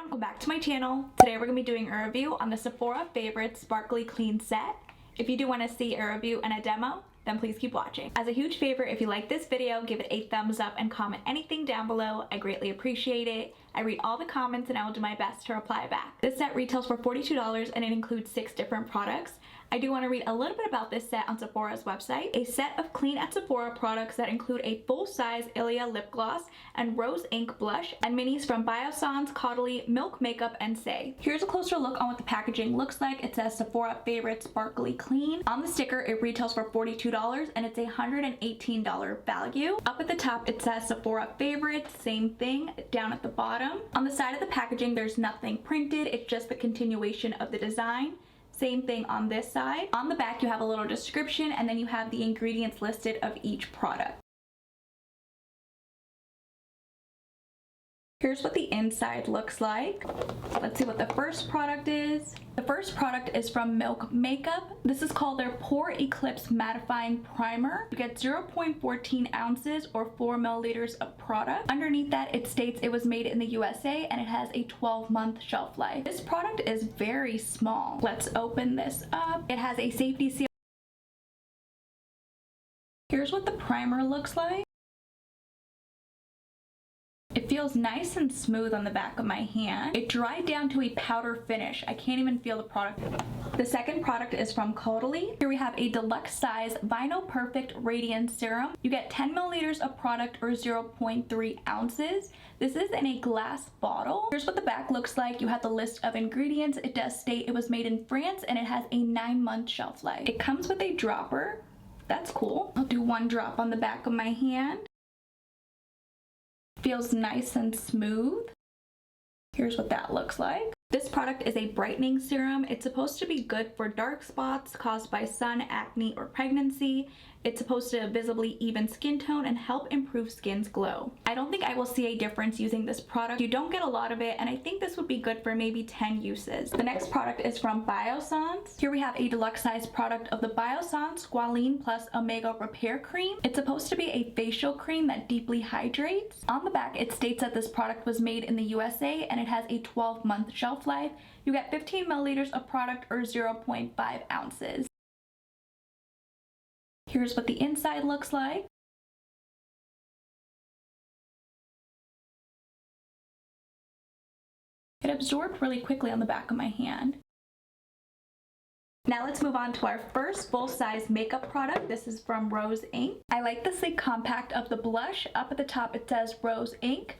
welcome back to my channel. Today we're going to be doing a review on the Sephora Favorites Sparkly Clean Set. If you do want to see a review and a demo, then please keep watching. As a huge favor, if you like this video, give it a thumbs up and comment anything down below. I greatly appreciate it. I read all the comments and I will do my best to reply back. This set retails for $42 and it includes 6 different products. I do want to read a little bit about this set on Sephora's website. A set of Clean at Sephora products that include a full-size Ilia lip gloss and rose ink blush and minis from Biossance, Caudalie, Milk Makeup, and Say. Here's a closer look on what the packaging looks like. It says Sephora Favorites Sparkly Clean. On the sticker, it retails for $42 and it's a $118 value. Up at the top, it says Sephora Favorites, same thing down at the bottom. On the side of the packaging, there's nothing printed. It's just the continuation of the design. Same thing on this side. On the back, you have a little description and then you have the ingredients listed of each product. Here's what the inside looks like. Let's see what the first product is. The first product is from Milk Makeup. This is called their Pore Eclipse Mattifying Primer. You get 0.14 ounces or 4 milliliters of product. Underneath that, it states it was made in the USA and it has a 12-month shelf life. This product is very small. Let's open this up. It has a safety seal. Here's what the primer looks like. It feels nice and smooth on the back of my hand. It dried down to a powder finish. I can't even feel the product. The second product is from Caudalie. Here we have a deluxe size Vinyl Perfect Radiance Serum. You get 10 milliliters of product or 0.3 ounces. This is in a glass bottle. Here's what the back looks like. You have the list of ingredients. It does state it was made in France and it has a 9-month shelf life. It comes with a dropper. That's cool. I'll do 1 drop on the back of my hand. Feels nice and smooth. Here's what that looks like. This product is a brightening serum. It's supposed to be good for dark spots caused by sun, acne, or pregnancy. It's supposed to visibly even skin tone and help improve skin's glow. I don't think I will see a difference using this product. You don't get a lot of it, and I think this would be good for maybe 10 uses. The next product is from Biossance. Here we have a deluxe size product of the Biossance Squalene Plus Omega Repair Cream. It's supposed to be a facial cream that deeply hydrates. On the back, it states that this product was made in the USA and it has a 12-month shelf life. You get 15 milliliters of product or 0.5 ounces. Here's what the inside looks like. It absorbed really quickly on the back of my hand. Now let's move on to our first full-size makeup product. This is from Rose Inc. I like the sleek compact of the blush. Up at the top it says Rose Inc.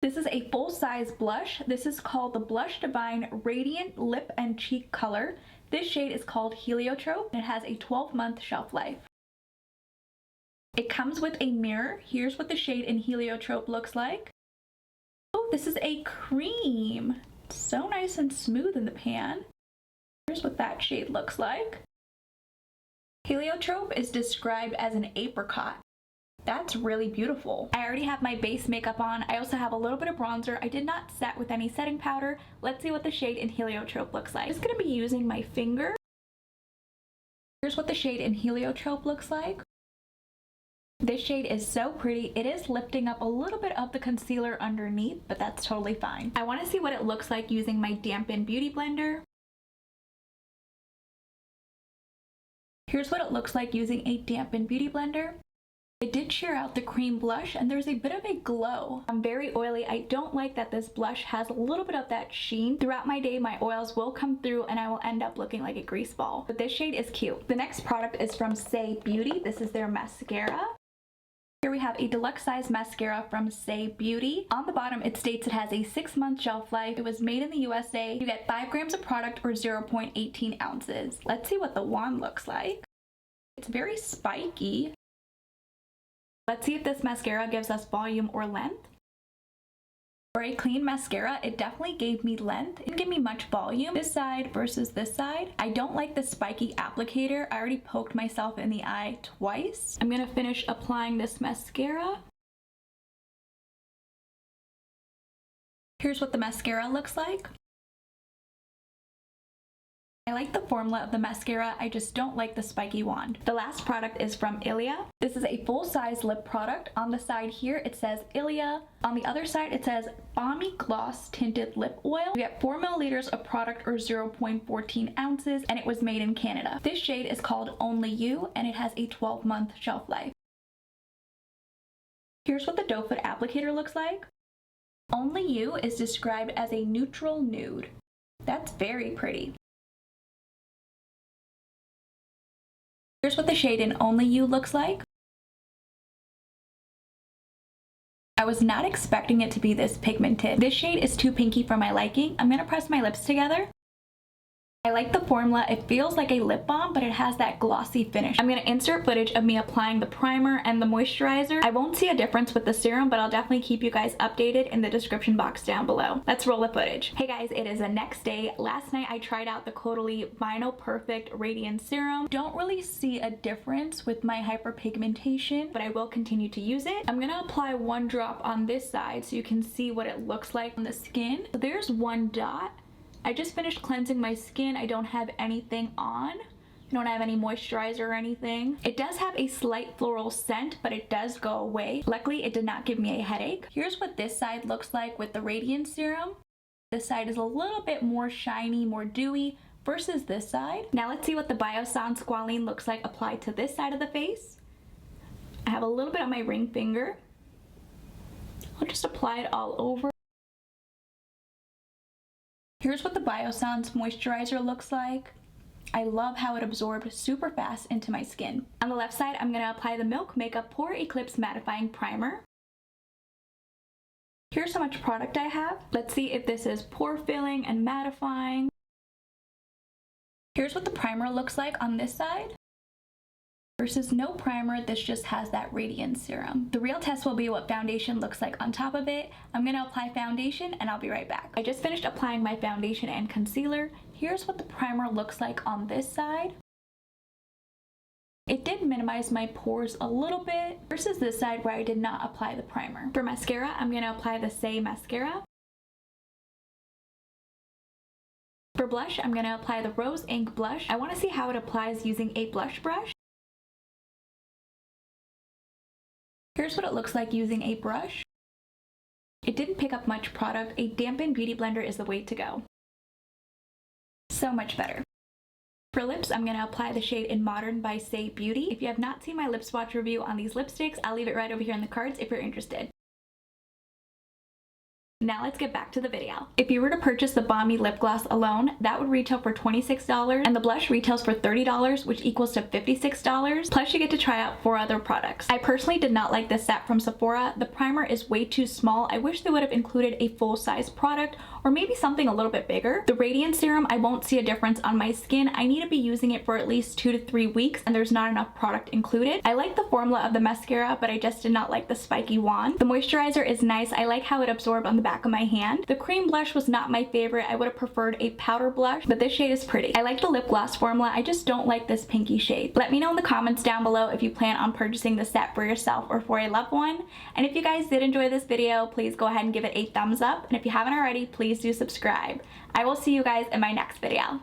This is a full-size blush. This is called the Blush Divine Radiant Lip and Cheek Color. This shade is called Heliotrope and it has a 12-month shelf life. It comes with a mirror. Here's what the shade in Heliotrope looks like. Oh, this is a cream. So nice and smooth in the pan. Here's what that shade looks like. Heliotrope is described as an apricot. That's really beautiful. I already have my base makeup on. I also have a little bit of bronzer. I did not set with any setting powder. Let's see what the shade in Heliotrope looks like. I'm just going to be using my finger. Here's what the shade in Heliotrope looks like. This shade is so pretty. It is lifting up a little bit of the concealer underneath, but that's totally fine. I want to see what it looks like using my Dampen Beauty Blender. Here's what it looks like using a Dampen Beauty Blender. It did sheer out the cream blush and there's a bit of a glow. I'm very oily. I don't like that this blush has a little bit of that sheen. Throughout my day, my oils will come through and I will end up looking like a grease ball. But this shade is cute. The next product is from Say Beauty. This is their mascara. Here we have a deluxe size mascara from Say Beauty. On the bottom, it states it has a 6-month shelf life. It was made in the USA. You get 5 grams of product or 0.18 ounces. Let's see what the wand looks like. It's very spiky. Let's see if this mascara gives us volume or length. For a clean mascara, it definitely gave me length. It didn't give me much volume. This side versus this side. I don't like the spiky applicator. I already poked myself in the eye twice. I'm gonna finish applying this mascara. Here's what the mascara looks like. I like the formula of the mascara, I just don't like the spiky wand. The last product is from Ilia. This is a full-size lip product. On the side here it says Ilia. On the other side it says Balmy Gloss Tinted Lip Oil. You get 4 milliliters of product or 0.14 ounces and it was made in Canada. This shade is called Only You and it has a 12-month shelf life. Here's what the doe foot applicator looks like. Only You is described as a neutral nude. That's very pretty. Here's what the shade in Only You looks like. I was not expecting it to be this pigmented. This shade is too pinky for my liking. I'm gonna press my lips together. I like the formula. It feels like a lip balm, but it has that glossy finish. I'm gonna insert footage of me applying the primer and the moisturizer. I won't see a difference with the serum, but I'll definitely keep you guys updated in the description box down below. Let's roll the footage. Hey guys, it is the next day. Last night I tried out the Caudalie Vinyl Perfect Radiance Serum. Don't really see a difference with my hyperpigmentation, but I will continue to use it. I'm gonna apply 1 drop on this side so you can see what it looks like on the skin. So there's 1 dot. I just finished cleansing my skin. I don't have anything on. I don't have any moisturizer or anything. It does have a slight floral scent, but it does go away. Luckily, it did not give me a headache. Here's what this side looks like with the Radiance Serum. This side is a little bit more shiny, more dewy versus this side. Now let's see what the Biossance Squalene looks like applied to this side of the face. I have a little bit on my ring finger. I'll just apply it all over. Here's what the Biossance moisturizer looks like. I love how it absorbed super fast into my skin. On the left side, I'm gonna apply the Milk Makeup Pore Eclipse Mattifying Primer. Here's how much product I have. Let's see if this is pore filling and mattifying. Here's what the primer looks like on this side. Versus no primer, this just has that Radiance Serum. The real test will be what foundation looks like on top of it. I'm gonna apply foundation and I'll be right back. I just finished applying my foundation and concealer. Here's what the primer looks like on this side. It did minimize my pores a little bit versus this side where I did not apply the primer. For mascara, I'm gonna apply the Say Mascara. For blush, I'm gonna apply the Rose Ink Blush. I wanna see how it applies using a blush brush. Here's what it looks like using a brush. It didn't pick up much product. A dampened beauty blender is the way to go. So much better. For lips, I'm gonna apply the shade in Modern by Say Beauty. If you have not seen my lip swatch review on these lipsticks, I'll leave it right over here in the cards if you're interested. Now let's get back to the video. If you were to purchase the Balmy lip gloss alone, that would retail for $26 and the blush retails for $30, which equals to $56. Plus you get to try out 4 other products. I personally did not like this set from Sephora. The primer is way too small. I wish they would have included a full-size product or maybe something a little bit bigger. The Radiance Serum, I won't see a difference on my skin. I need to be using it for at least 2 to 3 weeks and there's not enough product included. I like the formula of the mascara, but I just did not like the spiky wand. The moisturizer is nice. I like how it absorbed on the back of my hand. The cream blush was not my favorite. I would have preferred a powder blush, but this shade is pretty. I like the lip gloss formula. I just don't like this pinky shade. Let me know in the comments down below if you plan on purchasing the set for yourself or for a loved one. And if you guys did enjoy this video, please go ahead and give it a thumbs up. And if you haven't already, please do subscribe. I will see you guys in my next video.